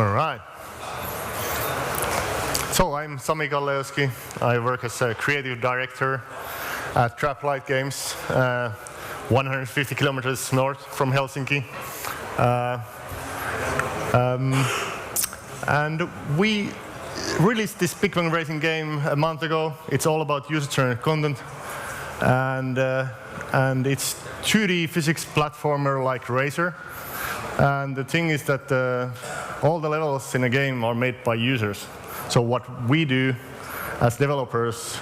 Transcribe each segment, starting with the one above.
All right. So I'm Sami Kalliokoski. I work as a creative director at Traplight Games, 150 kilometers north from Helsinki. And we released this Big Bang Racing game a month ago. It's all about user-generated content, and it's 2D physics platformer like Racer. And the thing is that all the levels in a game are made by users. So what we do as developers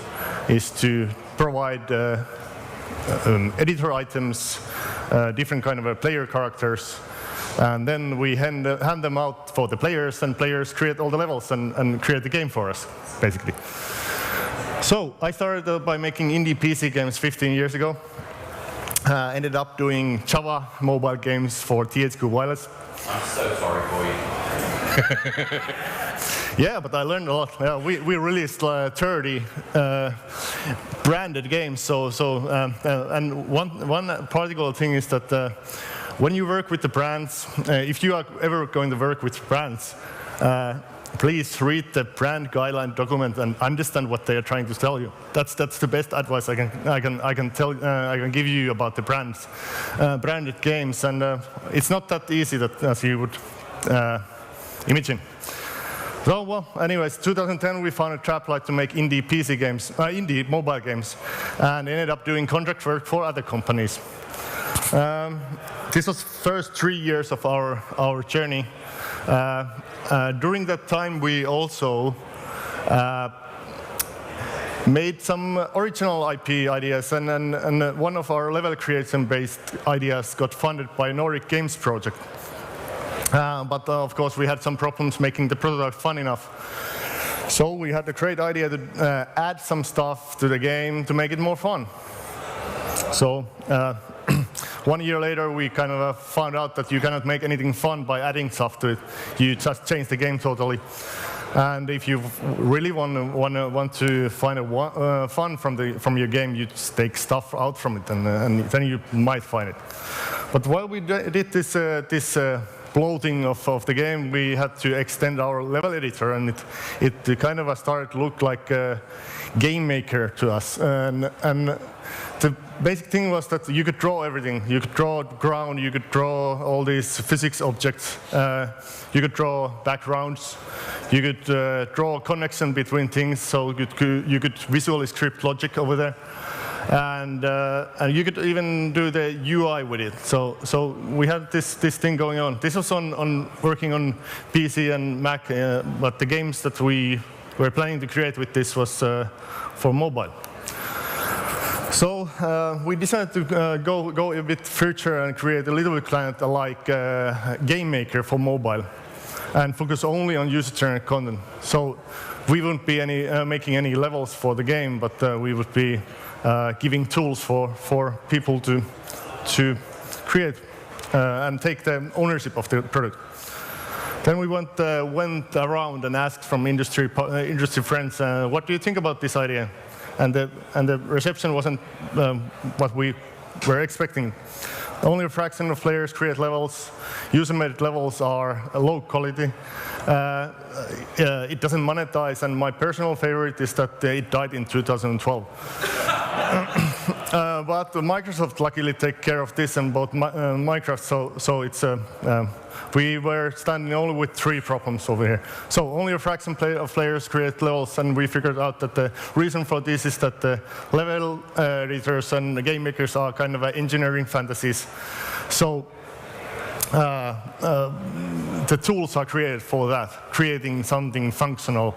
is to provide editor items, different kind of player characters, and then we hand them out for the players, and players create all the levels and create the game for us, basically. So I started by making indie PC games 15 years ago. Ended up doing Java mobile games for THQ Wireless. I'm so sorry for you. Yeah, but I learned a lot. Yeah, we released 30 branded games. And one particular thing is that when you work with the brands, if you are ever going to work with brands, please read the brand guideline document and understand what they are trying to tell you. That's the best advice I can give you about the brands, branded games. And it's not that easy as you would imagine. So, well, anyways, 2010 we founded Traplight to make indie PC games, indie mobile games, and ended up doing contract work for other companies. This was first 3 years of our journey. During that time, we also made some original IP ideas, and one of our level creation-based ideas got funded by Nordic Games project. But of course, we had some problems making the prototype fun enough. So we had a great idea to add some stuff to the game to make it more fun. So 1 year later, we kind of found out that you cannot make anything fun by adding stuff to it. You just change the game totally. And if you really want to find fun from your game, you just take stuff out from it, and then you might find it. But while we did this bloating of the game, we had to extend our level editor, and it kind of started to look like a game maker to us. And the basic thing was that you could draw everything. You could draw ground, you could draw all these physics objects, you could draw backgrounds, you could draw a connection between things, so you could visually script logic over there. And you could even do the UI with it. So we had this thing going on. This was working on PC and Mac, but the games that we were planning to create with this was for mobile. So we decided to go a bit further and create a little bit client like game maker for mobile, and focus only on user-generated content. So we wouldn't be making any levels for the game, but we would be giving tools for people to create and take the ownership of the product. Then we went around and asked from industry friends, what do you think about this idea? And the reception wasn't what we were expecting. Only a fraction of players create levels. User-made levels are low quality. It doesn't monetize, and my personal favorite is that it died in 2012. But Microsoft luckily take care of this and bought Minecraft, so it's we were standing only with 3 problems over here. So only a fraction of players create levels, and we figured out that the reason for this is that the level editors and the game makers are kind of engineering fantasies. So the tools are created for that, creating something functional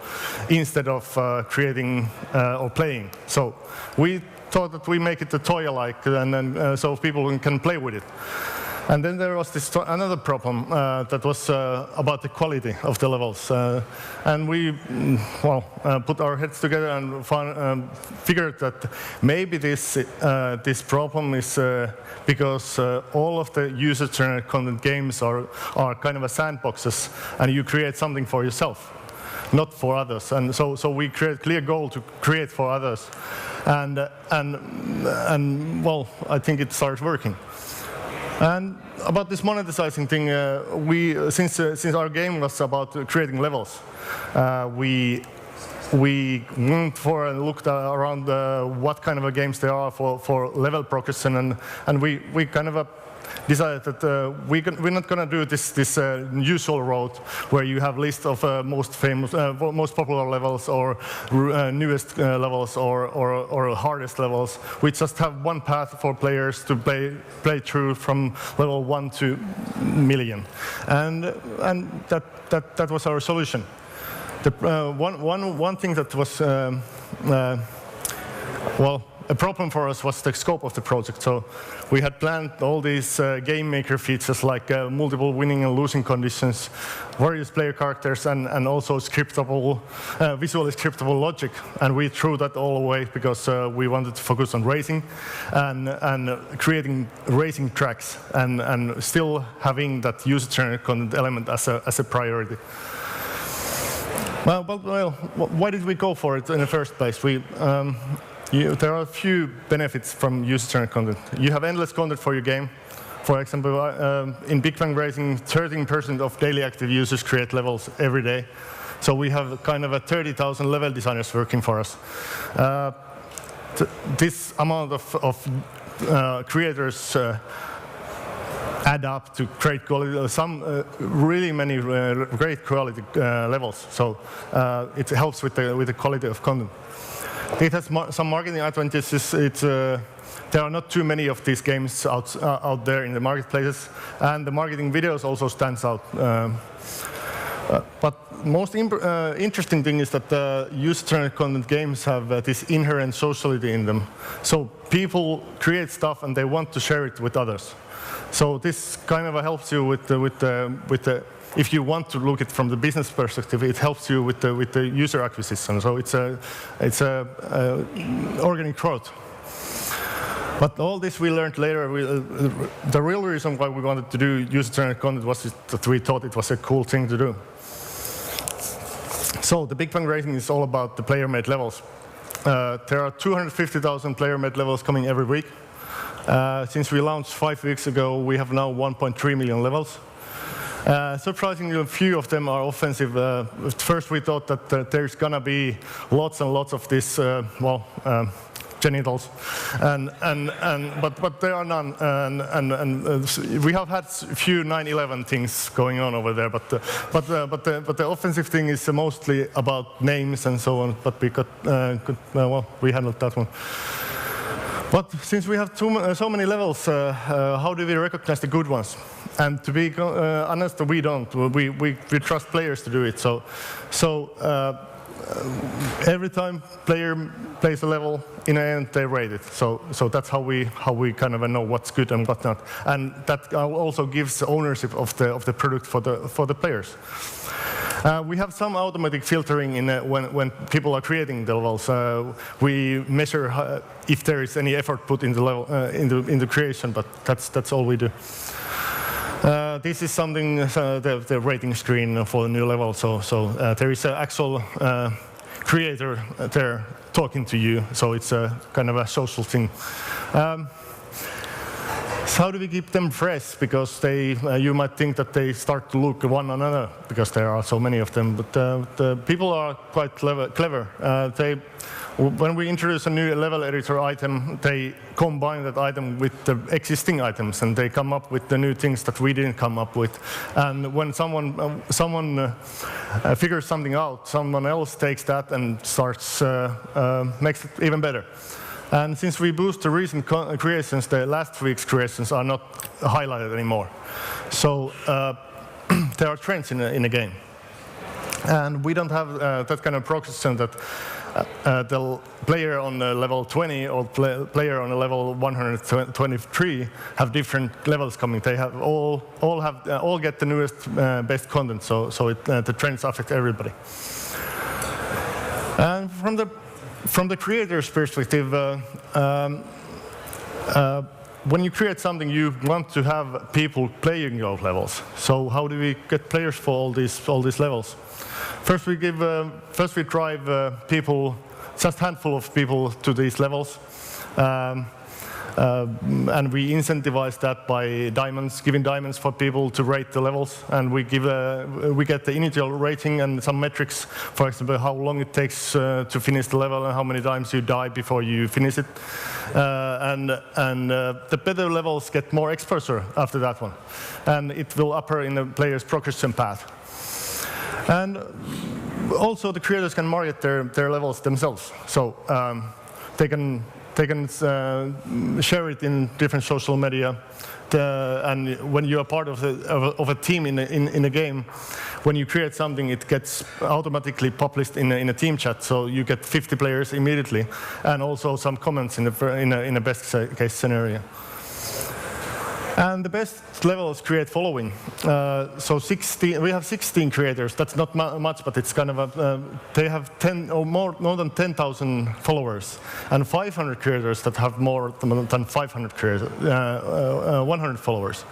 instead of creating or playing. So we thought that we make it a toy-alike, and then so people can play with it. And then there was another problem that was about the quality of the levels. And we put our heads together and figured that maybe this problem is because all of the user-generated content games are kind of a sandboxes, and you create something for yourself, not for others. And so we create a clear goal to create for others. And well, I think it starts working. And about this monetizing thing, since our game was about creating levels, we went for and looked around what kind of games there are for level progression, and we kind of decided that we're not going to do this usual route where you have list of most famous, most popular levels or newest levels or hardest levels. We just have one path for players to play through from level 1 to million, and that was our solution. One thing that was well, a problem for us was the scope of the project. So we had planned all these game maker features like multiple winning and losing conditions, various player characters, and also scriptable, visually scriptable logic. And we threw that all away because we wanted to focus on racing and creating racing tracks and still having that user-generated content element as a priority. Well, why did we go for it in the first place? There are a few benefits from user-generated content. You have endless content for your game. For example, in Big Bang Racing, 13% of daily active users create levels every day. So we have kind of a 30,000 level designers working for us. This amount of creators add up to great quality, really many great quality levels. So it helps with the quality of content. It has some marketing advantages. There are not too many of these games out there in the marketplaces, and the marketing videos also stands out. But most interesting thing is that user-generated content games have this inherent sociality in them. So people create stuff and they want to share it with others. So this kind of helps you with the if you want to look at it from the business perspective, it helps you with the user acquisition. So it's a organic growth. But all this we learned later. The real reason why we wanted to do user-generated content was that we thought it was a cool thing to do. So the Big Bang Racing is all about the player-made levels. There are 250,000 player-made levels coming every week. Since we launched 5 weeks ago, we have now 1.3 million levels. Surprisingly, a few of them are offensive. At first, we thought that there's gonna be lots and lots of this, genitals, but there are none. And we have had a few 9/11 things going on over there, but the offensive thing is mostly about names and so on. But we we handled that one. But since we have so many levels, how do we recognize the good ones? And to be honest, we don't. We trust players to do it. So every time player plays a level, in the end they rate it. So that's how we kind of know what's good and what's not. And that also gives ownership of the product for the players. We have some automatic filtering in when people are creating the levels. We measure if there is any effort put in the level into creation, but that's all we do. This is something the rating screen for the new level. So there is an actual creator there talking to you. So it's a kind of a social thing. So how do we keep them fresh? Because you might think that they start to look one another because there are so many of them. But the people are quite clever. When we introduce a new level editor item, they combine that item with the existing items, and they come up with the new things that we didn't come up with. And when someone figures something out, someone else takes that and starts makes it even better. And since we boost the recent creations, the last week's creations are not highlighted anymore. So there are trends in the game. And we don't have that kind of progression that the player on the level 20 or player on the level 123 have different levels coming. They have all get the newest best content. So the trends affect everybody. And from the creator's perspective, when you create something, you want to have people playing those levels. So how do we get players for all these levels? First, we drive people, just a handful of people, to these levels. And we incentivize that by diamonds, giving diamonds for people to rate the levels, and we get the initial rating and some metrics, for example, how long it takes to finish the level and how many times you die before you finish it. And the better levels get more exposure after that one, and it will upper in the player's progression path. And also the creators can market their levels themselves, so they can share it in different social media. And when you are part of a team in a game, when you create something, it gets automatically published in a team chat, so you get 50 players immediately, and also some comments in a best case scenario. And the best levels create following. So we have 16 creators. That's not much, but it's kind of they have 10 or more than 10,000 followers, and 500 creators that have more than 500 creators, 100 followers.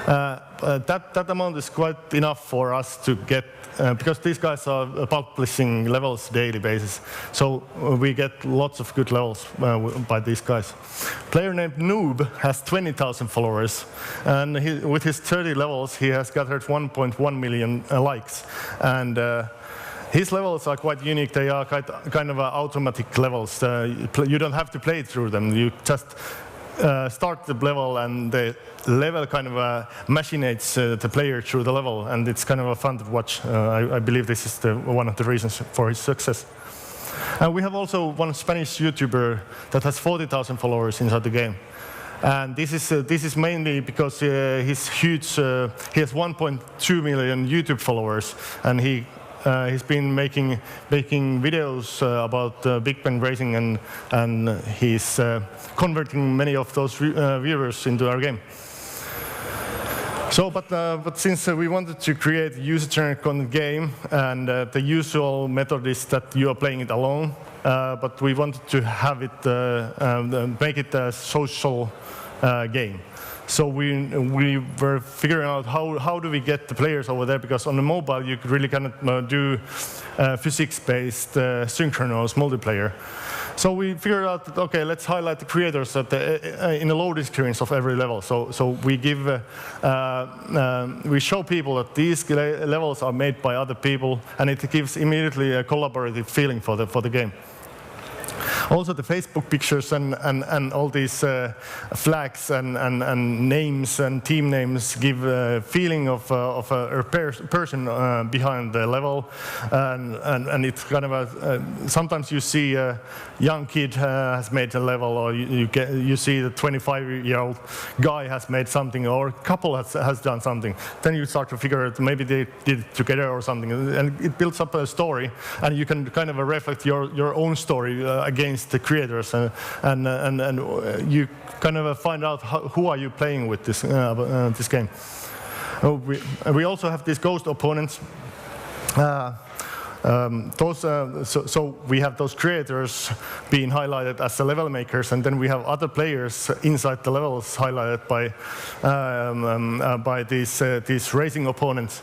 That amount is quite enough for us to get, because these guys are publishing levels daily basis. So we get lots of good levels by these guys. Player named Noob has 20,000 followers, and with his 30 levels, he has gathered 1.1 million likes. And his levels are quite unique. They are kind of automatic levels. You don't have to play through them. You just start the level, and the level kind of machinates the player through the level, and it's kind of fun to watch. I believe this is one of the reasons for his success. And we have also one Spanish YouTuber that has 40,000 followers inside the game. And this is mainly because he's huge. He has 1.2 million YouTube followers, and he's been making videos about Big Bang Racing, and he's converting many of those viewers into our game. So, but since we wanted to create a user-generated content game, and the usual method is that you are playing it alone, but we wanted to have it, make it a social game. So we were figuring out how do we get the players over there, because on the mobile you really cannot do physics-based synchronous multiplayer. So we figured out that, okay, let's highlight the creators in the loading screens of every level. So we we show people that these levels are made by other people, and it gives immediately a collaborative feeling for the game. Also, the Facebook pictures and all these flags and names and team names give a feeling of a person behind the level, and it's kind of sometimes you see a young kid has made a level, or you see the 25-year-old guy has made something, or a couple has done something. Then you start to figure out maybe they did it together or something, and it builds up a story, and you can kind of reflect your own story against the creators, and you kind of find out who are you playing with this game. We also have these ghost opponents. So we have those creators being highlighted as the level makers, and then we have other players inside the levels highlighted by these racing opponents.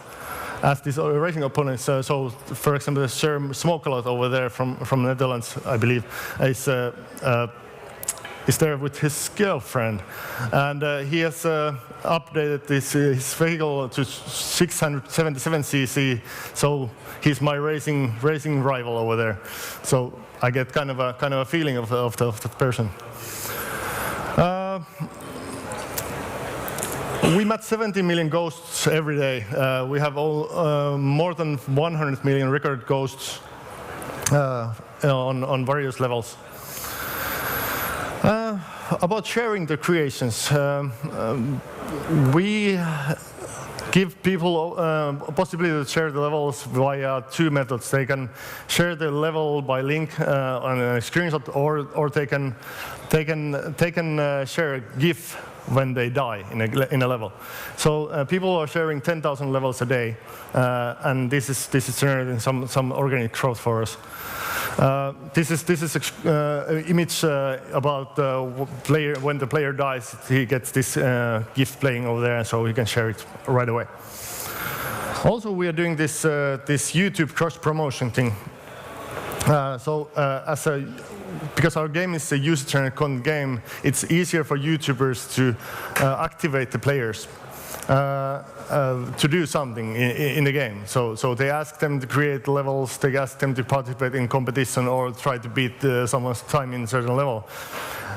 As these racing opponents, so for example, Sherm Smokelot over there from the Netherlands, I believe, is there with his girlfriend, and he has updated his vehicle to 677 cc. So he's my racing rival over there. So I get kind of a feeling of the person. We match 70 million ghosts every day. We have more than 100 million record ghosts on various levels. About sharing the creations, we give people a possibility to share the levels via two methods. They can share the level by link on a screenshot, or they can share a GIF when they die in a level. So people are sharing 10,000 levels a day, and this is generating some organic growth for us. This is an image about when the player dies, he gets this GIF playing over there, so he can share it right away. Also, we are doing this YouTube cross promotion thing. Because our game is a user-generated content game, it's easier for YouTubers to activate the players to do something in the game. So they ask them to create levels, they ask them to participate in competition or try to beat someone's time in a certain level.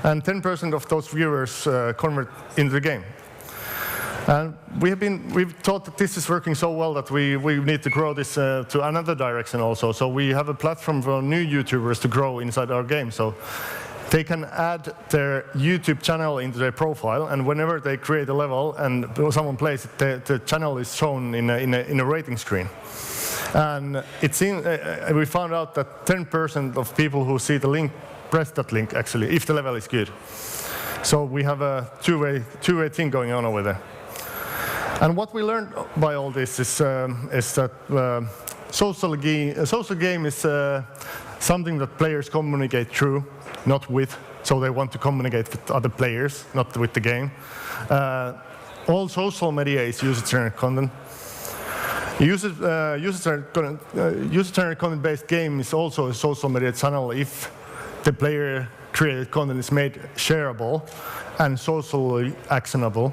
And 10% of those viewers convert into the game. And we've thought that this is working so well that we need to grow this to another direction also. So we have a platform for new YouTubers to grow inside our game. So they can add their YouTube channel into their profile, and whenever they create a level and someone plays it, the channel is shown in a rating screen. And it seems we found out that 10% of people who see the link press that link actually, if the level is good. So we have a two-way thing going on over there. And what we learned by all this is that social game is something that players communicate through, not with. So they want to communicate with other players, not with the game. All social media is user-generated content. User-generated content-based game is also a social media channel if the player-created content is made shareable and socially actionable.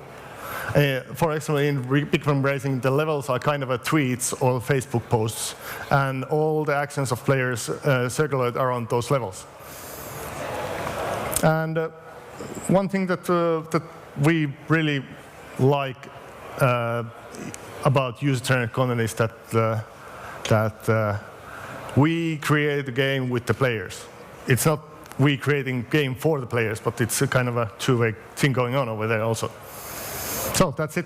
For example, in Big Bang Racing, the levels are kind of tweets or Facebook posts, and all the actions of players circulate around those levels. And one thing that we really like about user-generated content is that we create the game with the players. It's not we creating game for the players, but it's a kind of a two-way thing going on over there also. So that's it.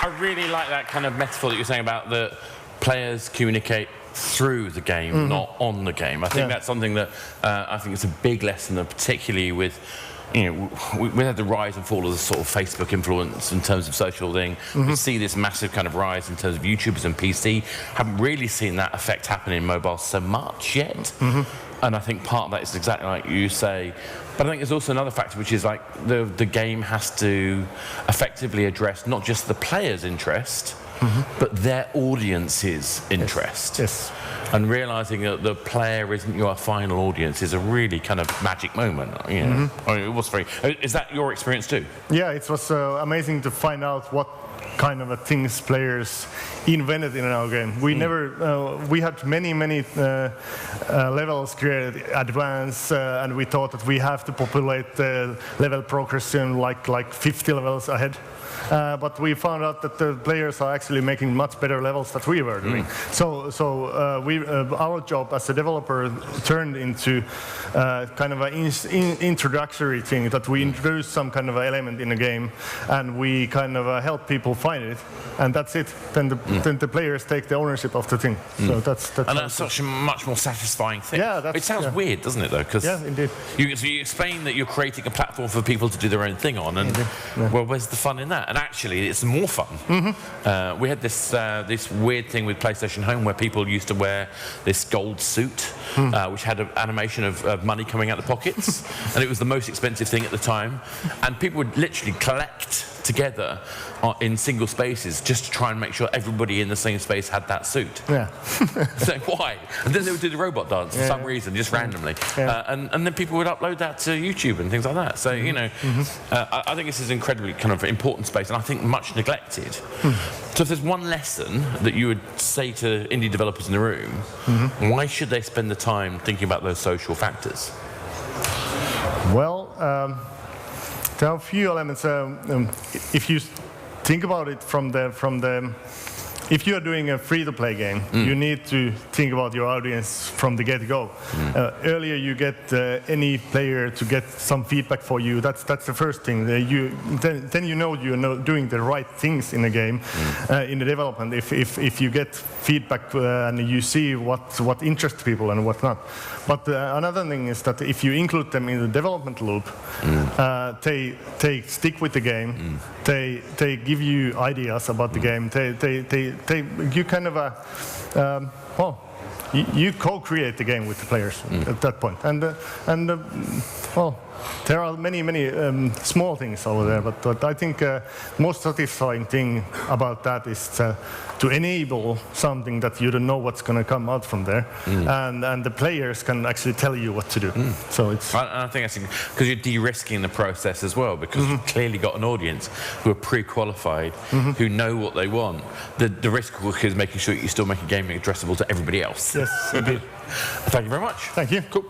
I really like that kind of metaphor that you're saying about the players communicate through the game, not on the game. I think that's something that I think it's a big lesson, particularly with, you know, we had the rise and fall of the sort of Facebook influence in terms of social thing. We see this massive kind of rise in terms of YouTubers and PC. Haven't really seen that effect happen in mobile so much yet. And I think part of that is exactly like you say. But I think there's also another factor, which is like the game has to effectively address not just the player's interest, but their audience's interest. Yes. And realizing that the player isn't your final audience is a really kind of magic moment. You know? I mean, it was very. Is that your experience too? Yeah, it was amazing to find out what kind of things players invented in our game. We never, we had many levels created advanced, and we thought that we have to populate the level progression like 50 levels ahead. But we found out that the players are actually making much better levels than we were doing. So our job as a developer turned into kind of an introductory thing, that we introduce some kind of element in the game, and we kind of help people find it, and that's it. Then the players take the ownership of the thing. So that's such a much more satisfying thing. Yeah, it sounds weird, doesn't it, though? Because indeed. You explain that you're creating a platform for people to do their own thing on, and well, where's the fun in that? And actually, it's more fun. We had this weird thing with PlayStation Home where people used to wear this gold suit, which had an animation of money coming out of the pockets, and it was the most expensive thing at the time. And people would literally collect together in single spaces just to try and make sure everybody in the same space had that suit. Yeah. So why? And then they would do the robot dance for some reason, just randomly. And then people would upload that to YouTube and things like that. So, you know, I think this is an incredibly kind of important space, and I think much neglected. So if there's one lesson that you would say to indie developers in the room, why should they spend the time thinking about those social factors? Well, there are a few elements. If you think about it from the if you are doing a free-to-play game, you need to think about your audience from the get-go. Earlier, you get any player to get some feedback for you. That's the first thing. Then you know you're doing the right things in the game, in the development. If you get feedback and you see what interests people and what not. But another thing is that if you include them in the development loop, they stick with the game. They give you ideas about the game. You kind of you co-create the game with the players at that point, and there are many small things over there, but I think most satisfying thing about that is to enable something that you don't know what's going to come out from there, and the players can actually tell you what to do. So it's. I think that's because you're de-risking the process as well, because you've clearly got an audience who are pre-qualified, who know what they want. The risk is making sure that you still make a game addressable to everybody else. Yes, indeed. Thank you very much. Thank you. Cool.